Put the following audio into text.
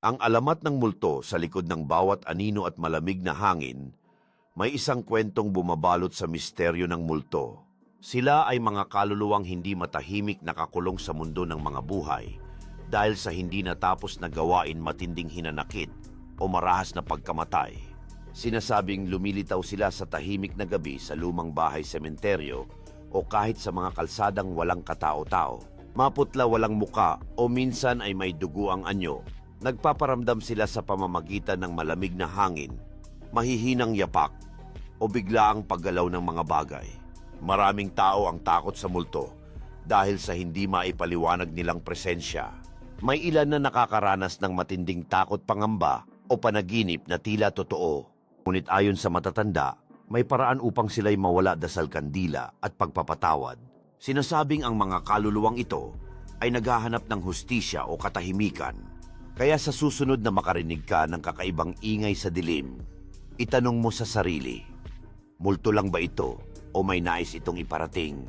Ang alamat ng multo sa likod ng bawat anino at malamig na hangin, may isang kwentong bumabalot sa misteryo ng multo. Sila ay mga kaluluwang hindi matahimik nakakulong sa mundo ng mga buhay dahil sa hindi natapos na gawain matinding hinanakit o marahas na pagkamatay. Sinasabing lumilitaw sila sa tahimik na gabi sa lumang bahay sementeryo o kahit sa mga kalsadang walang katao-tao. Maputla walang muka o minsan ay may dugo ang anyo. Nagpaparamdam sila sa pamamagitan ng malamig na hangin, mahihinang yapak o biglaang paggalaw ng mga bagay. Maraming tao ang takot sa multo dahil sa hindi maipaliwanag nilang presensya. May ilan na nakakaranas ng matinding takot, pangamba o panaginip na tila totoo. Ngunit ayon sa matatanda, may paraan upang sila'y mawala dasal kandila at pagpapatawad. Sinasabing ang mga kaluluwang ito ay naghahanap ng hustisya o katahimikan. Kaya sa susunod na makarinig ka ng kakaibang ingay sa dilim, itanong mo sa sarili, multo lang ba ito o may nais itong iparating?